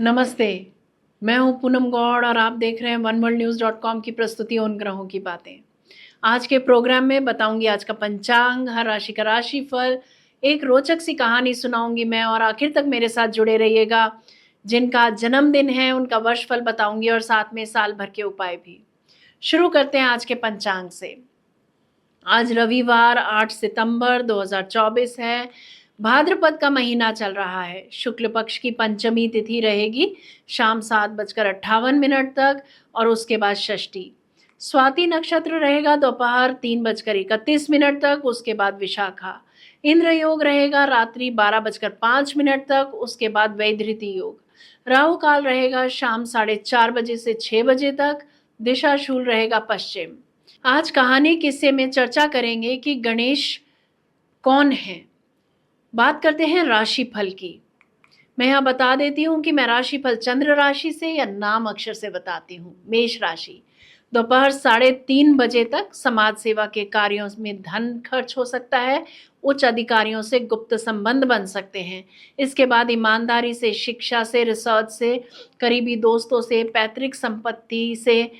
नमस्ते, मैं हूँ पूनम गौड़ और आप देख रहे हैं oneworldnews.com की प्रस्तुति उन ग्रहों की बातें। आज के प्रोग्राम में बताऊंगी आज का पंचांग, हर राशि का राशिफल, एक रोचक सी कहानी सुनाऊंगी मैं और आखिर तक मेरे साथ जुड़े रहिएगा। जिनका जन्मदिन है उनका वर्षफल बताऊंगी और साथ में साल भर के उपाय भी। शुरू करते हैं आज के पंचांग से। आज रविवार 8 सितंबर 2024 है। भाद्रपद का महीना चल रहा है। शुक्ल पक्ष की पंचमी तिथि रहेगी शाम 7:58 तक और उसके बाद षष्ठी। स्वाति नक्षत्र रहेगा दोपहर 3:31 तक, उसके बाद विशाखा। इंद्र योग रहेगा रात्रि 12:05 तक, उसके बाद वैधृति योग। राहु काल रहेगा शाम 4:30 से 6 बजे तक। दिशा शूल रहेगा पश्चिम। आज कहानी किस्से में चर्चा करेंगे कि गणेश कौन है। बात करते हैं राशिफल की। मैं यहाँ बता देती हूँ कि मैं राशिफल चंद्र राशि से या नाम अक्षर से बताती हूँ। मेष राशि, दोपहर 3:30 बजे तक समाज सेवा के कार्यों में धन खर्च हो सकता है। उच्च अधिकारियों से गुप्त संबंध बन सकते हैं। इसके बाद ईमानदारी से, शिक्षा से, रिसर्च से, करीबी दोस्तों से, पैतृक संपत्ति से,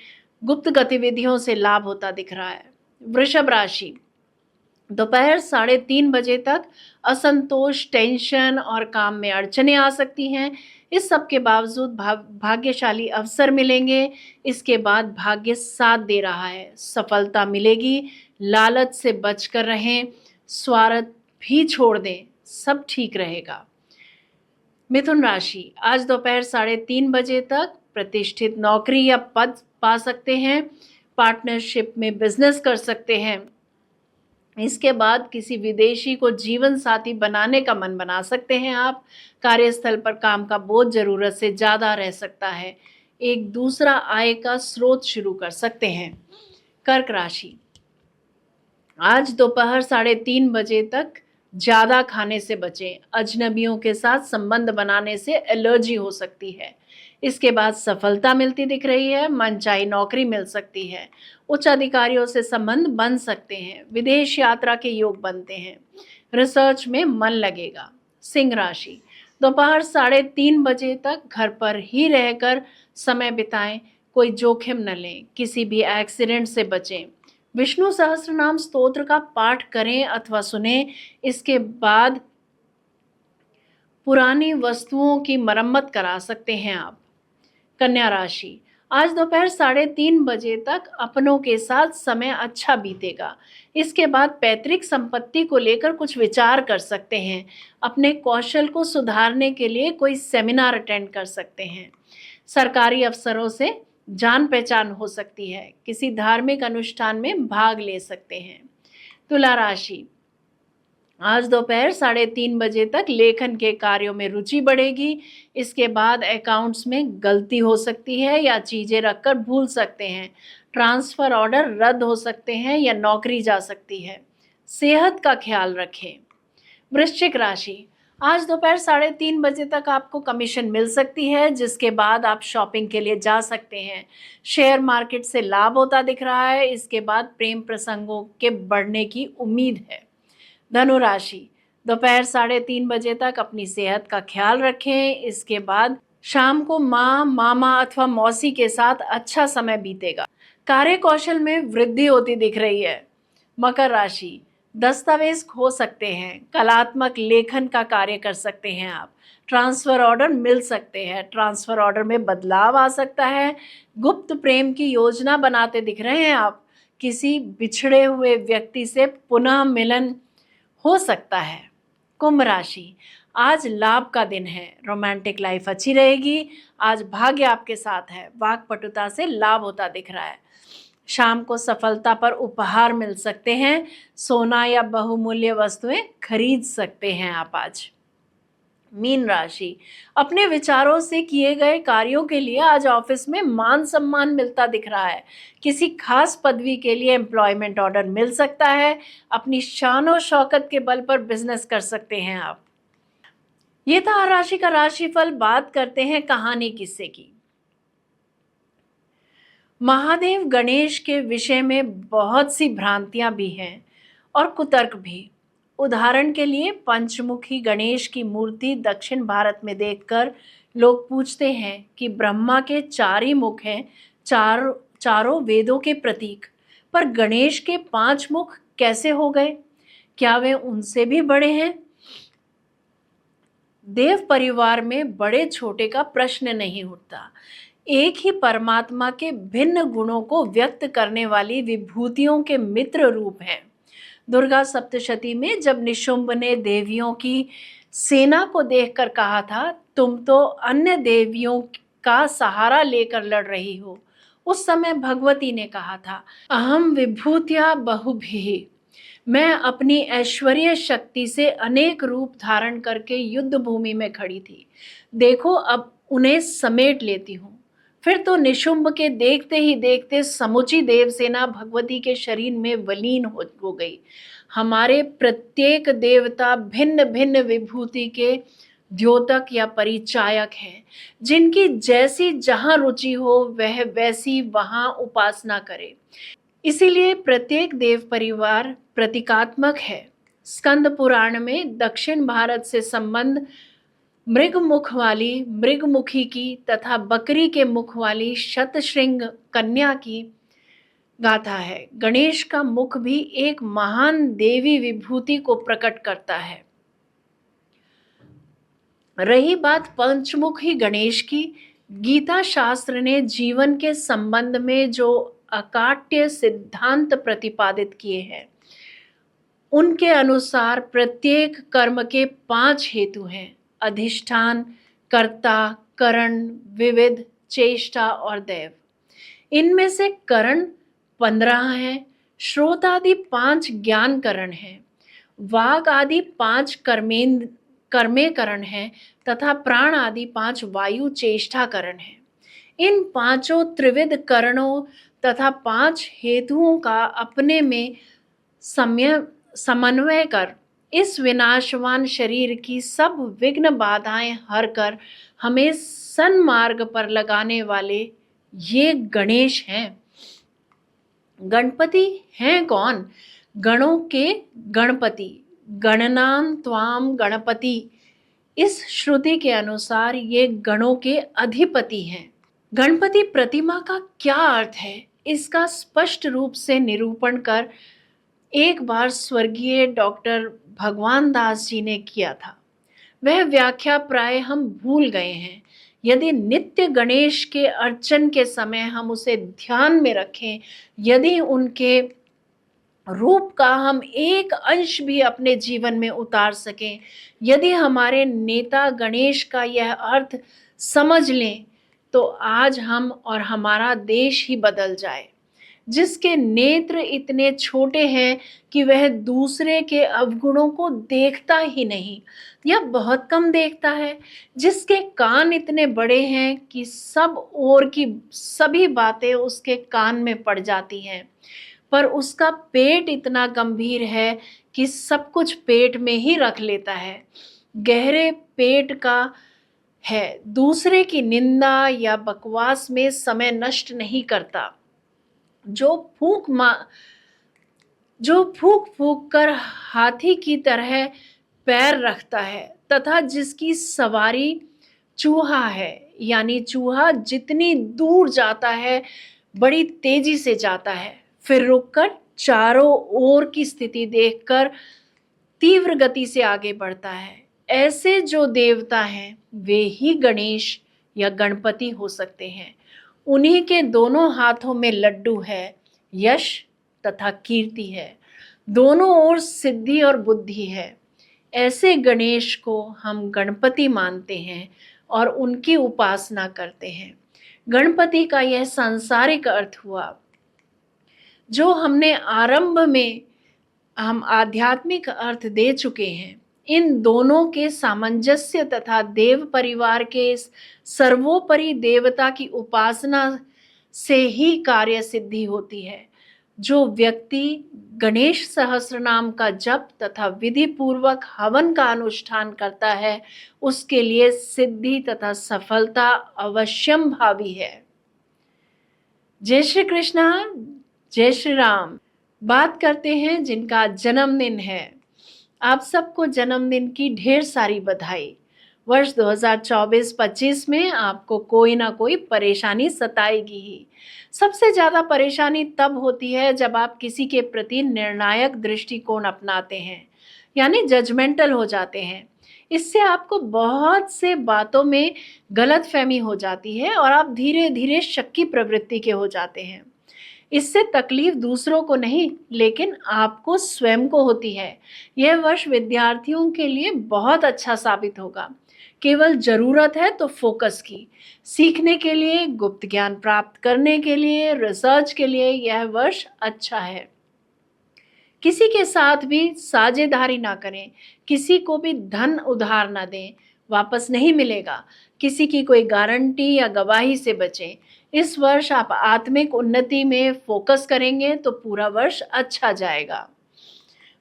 गुप्त गतिविधियों से लाभ होता दिख रहा है। वृषभ राशि, दोपहर 3:30 बजे तक असंतोष, टेंशन और काम में अड़चने आ सकती हैं। इस सब के बावजूद भाग्यशाली अवसर मिलेंगे। इसके बाद भाग्य साथ दे रहा है, सफलता मिलेगी। लालच से बचकर रहें, स्वार्थ भी छोड़ दें, सब ठीक रहेगा। मिथुन राशि, आज दोपहर 3:30 बजे तक प्रतिष्ठित नौकरी या पद पा सकते हैं। पार्टनरशिप में बिजनेस कर सकते हैं। इसके बाद किसी विदेशी को जीवन साथी बनाने का मन बना सकते हैं आप। कार्यस्थल पर काम का बोझ जरूरत से ज़्यादा रह सकता है। एक दूसरा आय का स्रोत शुरू कर सकते हैं। कर्क राशि, आज दोपहर 3:30 बजे तक ज़्यादा खाने से बचें। अजनबियों के साथ संबंध बनाने से एलर्जी हो सकती है। इसके बाद सफलता मिलती दिख रही है। मनचाही नौकरी मिल सकती है। उच्च अधिकारियों से संबंध बन सकते हैं। विदेश यात्रा के योग बनते हैं। रिसर्च में मन लगेगा। सिंह राशि, दोपहर 3:30 बजे तक घर पर ही रहकर समय बिताएं। कोई जोखिम न लें। किसी भी एक्सीडेंट से बचें। विष्णु सहस्त्रनाम स्तोत्र का पाठ करें अथवा सुने। इसके बाद पुरानी वस्तुओं की मरम्मत करा सकते हैं आप। कन्या राशि, आज दोपहर 3:30 बजे तक अपनों के साथ समय अच्छा बीतेगा। इसके बाद पैतृक संपत्ति को लेकर कुछ विचार कर सकते हैं। अपने कौशल को सुधारने के लिए कोई सेमिनार अटेंड कर सकते हैं। सरकारी अफसरों से जान पहचान हो सकती है। किसी धार्मिक अनुष्ठान में भाग ले सकते हैं। तुला राशि, आज दोपहर 3:30 बजे तक लेखन के कार्यों में रुचि बढ़ेगी। इसके बाद अकाउंट्स में गलती हो सकती है या चीज़ें रखकर भूल सकते हैं। ट्रांसफ़र ऑर्डर रद्द हो सकते हैं या नौकरी जा सकती है। सेहत का ख्याल रखें। वृश्चिक राशि, आज दोपहर 3:30 बजे तक आपको कमीशन मिल सकती है, जिसके बाद आप शॉपिंग के लिए जा सकते हैं। शेयर मार्केट से लाभ होता दिख रहा है। इसके बाद प्रेम प्रसंगों के बढ़ने की उम्मीद है। धनु राशि, दोपहर 3:30 बजे तक अपनी सेहत का ख्याल रखें। इसके बाद शाम को माँ, मामा अथवा मौसी के साथ अच्छा समय बीतेगा। कार्य कौशल में वृद्धि होती दिख रही है। मकर राशि, दस्तावेज खो सकते हैं। कलात्मक लेखन का कार्य कर सकते हैं आप। ट्रांसफ़र ऑर्डर मिल सकते हैं। ट्रांसफ़र ऑर्डर में बदलाव आ सकता है। गुप्त प्रेम की योजना बनाते दिख रहे हैं आप। किसी बिछड़े हुए व्यक्ति से पुनः मिलन हो सकता है। कुंभ राशि, आज लाभ का दिन है। रोमांटिक लाइफ अच्छी रहेगी। आज भाग्य आपके साथ है। वाक्पटुता से लाभ होता दिख रहा है। शाम को सफलता पर उपहार मिल सकते हैं। सोना या बहुमूल्य वस्तुएं खरीद सकते हैं आप आज। मीन राशि, अपने विचारों से किए गए कार्यों के लिए आज ऑफिस में मान सम्मान मिलता दिख रहा है। किसी खास पदवी के लिए एम्प्लॉयमेंट ऑर्डर मिल सकता है। अपनी शान और शौकत के बल पर बिजनेस कर सकते हैं आप। ये था हर राशि का राशिफल। बात करते हैं कहानी किस्से की। महादेव गणेश के विषय में बहुत सी भ्रांतियां भी हैं और कुतर्क भी। उदाहरण के लिए पंचमुखी गणेश की मूर्ति दक्षिण भारत में देखकर लोग पूछते हैं कि ब्रह्मा के 4 ही मुख हैं, चारों वेदों के प्रतीक, पर गणेश के 5 मुख कैसे हो गए? क्या वे उनसे भी बड़े हैं? देव परिवार में बड़े छोटे का प्रश्न नहीं उठता। एक ही परमात्मा के भिन्न गुणों को व्यक्त करने वाली विभूतियों के मित्र रूप हैं। दुर्गा सप्तशती में जब निशुंभ ने देवियों की सेना को देखकर कहा था, तुम तो अन्य देवियों का सहारा लेकर लड़ रही हो, उस समय भगवती ने कहा था, अहम विभूतिया बहुभिः, मैं अपनी ऐश्वर्य शक्ति से अनेक रूप धारण करके युद्ध भूमि में खड़ी थी। देखो अब उन्हें समेट लेती हूँ। फिर तो निशुंभ के देखते ही देखते समुची देवसेना भगवती के शरीर में विलीन हो गई। हमारे प्रत्येक देवता भिन्न भिन्न विभूति के द्योतक या परिचायक हैं, जिनकी जैसी जहां रुचि हो वह वैसी वहां उपासना करे। इसीलिए प्रत्येक देव परिवार प्रतीकात्मक है। स्कंद पुराण में दक्षिण भारत से संबंध मृगमुख वाली मृगमुखी की तथा बकरी के मुख वाली शतशृंग कन्या की गाथा है। गणेश का मुख भी एक महान देवी विभूति को प्रकट करता है। रही बात पंचमुखी गणेश की, गीता शास्त्र ने जीवन के संबंध में जो अकाट्य सिद्धांत प्रतिपादित किए हैं, उनके अनुसार प्रत्येक कर्म के 5 हेतु हैं: अधिष्ठान, कर्ता, करण, विविध, चेष्टा और दैव। इनमें से करण 15 हैं, श्रोत आदि 5 ज्ञान करण हैं, वाग आदि 5 कर्मे करण हैं तथा प्राण आदि 5 वायु चेष्टा करण हैं। इन 5 त्रिविध करणों तथा 5 हेतुओं का अपने में समन्वय कर इस विनाशवान शरीर की सब विघ्न बाधाएं हर कर हमें सन्मार्ग पर लगाने वाले ये गणेश हैं। गणपति हैं कौन? गणों के गणपति, गणनां त्वाम गणपति। इस श्रुति के अनुसार ये गणों के अधिपति हैं। गणपति प्रतिमा का क्या अर्थ है, इसका स्पष्ट रूप से निरूपण कर एक बार स्वर्गीय डॉक्टर भगवान दास जी ने किया था। वह व्याख्या प्राय हम भूल गए हैं। यदि नित्य गणेश के अर्चन के समय हम उसे ध्यान में रखें, यदि उनके रूप का हम एक अंश भी अपने जीवन में उतार सकें, यदि हमारे नेता गणेश का यह अर्थ समझ लें, तो आज हम और हमारा देश ही बदल जाए। जिसके नेत्र इतने छोटे हैं कि वह दूसरे के अवगुणों को देखता ही नहीं या बहुत कम देखता है, जिसके कान इतने बड़े हैं कि सब ओर की सभी बातें उसके कान में पड़ जाती हैं, पर उसका पेट इतना गंभीर है कि सब कुछ पेट में ही रख लेता है, गहरे पेट का है, दूसरे की निंदा या बकवास में समय नष्ट नहीं करता, जो फूक फूक कर हाथी की तरह पैर रखता है तथा जिसकी सवारी चूहा है, यानी चूहा जितनी दूर जाता है बड़ी तेजी से जाता है, फिर रुककर चारों ओर की स्थिति देखकर तीव्र गति से आगे बढ़ता है। ऐसे जो देवता हैं वे ही गणेश या गणपति हो सकते हैं। उन्हीं के दोनों हाथों में लड्डू है, यश तथा कीर्ति है, दोनों ओर सिद्धि और बुद्धि है। ऐसे गणेश को हम गणपति मानते हैं और उनकी उपासना करते हैं। गणपति का यह सांसारिक अर्थ हुआ। जो हमने आरंभ में हम आध्यात्मिक अर्थ दे चुके हैं, इन दोनों के सामंजस्य तथा देव परिवार के सर्वोपरि देवता की उपासना से ही कार्य सिद्धि होती है। जो व्यक्ति गणेश सहस्रनाम का जप तथा विधि पूर्वक हवन का अनुष्ठान करता है, उसके लिए सिद्धि तथा सफलता अवश्यम भावी है। जय श्री कृष्णा, जय श्री राम। बात करते हैं जिनका जन्मदिन है। आप सबको जन्मदिन की ढेर सारी बधाई। वर्ष 2024-25 में आपको कोई ना कोई परेशानी सताएगी ही। सबसे ज़्यादा परेशानी तब होती है जब आप किसी के प्रति निर्णायक दृष्टिकोण अपनाते हैं, यानी जजमेंटल हो जाते हैं। इससे आपको बहुत से बातों में गलतफहमी हो जाती है और आप धीरे-धीरे शक्की प्रवृत्ति के हो जाते हैं। इससे तकलीफ दूसरों को नहीं, लेकिन आपको स्वयं को होती है। यह वर्ष विद्यार्थियों के लिए बहुत अच्छा साबित होगा। केवल ज़रूरत है तो फोकस की। सीखने के लिए, गुप्त ज्ञान प्राप्त करने के लिए, रिसर्च के लिए यह वर्ष अच्छा है। किसी के साथ भी साझेदारी ना करें, किसी को भी धन उधार ना दें, वापस नहीं मिलेगा। किसी की कोई गारंटी या गवाही से बचें। इस वर्ष आप आत्मिक उन्नति में फोकस करेंगे तो पूरा वर्ष अच्छा जाएगा।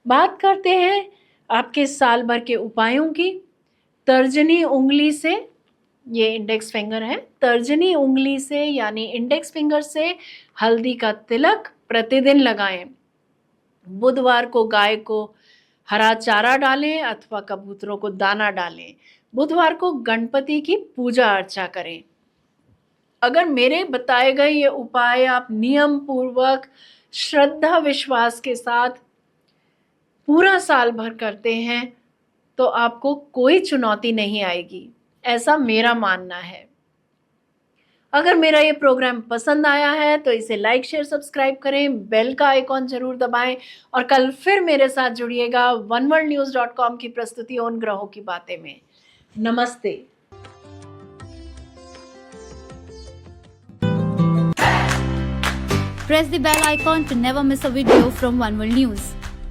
बात करते हैं आपके साल भर के उपायों की। तर्जनी उंगली से, ये इंडेक्स फिंगर है, तर्जनी उंगली से यानी इंडेक्स फिंगर से हल्दी का तिलक प्रतिदिन लगाएं। बुधवार को गाय को हरा चारा डालें अथवा कबूतरों को दाना डालें। बुधवार को गणपति की पूजा अर्चा करें। अगर मेरे बताए गए ये उपाय आप नियम पूर्वक, श्रद्धा विश्वास के साथ पूरा साल भर करते हैं तो आपको कोई चुनौती नहीं आएगी, ऐसा मेरा मानना है। अगर मेरा ये प्रोग्राम पसंद आया है तो इसे लाइक, शेयर, सब्सक्राइब करें, बेल का आइकॉन जरूर दबाएं और कल फिर मेरे साथ जुड़िएगा oneworldnews.com की प्रस्तुति उन ग्रहों की बातें में। नमस्ते। Press the bell icon to never miss a video from One World News.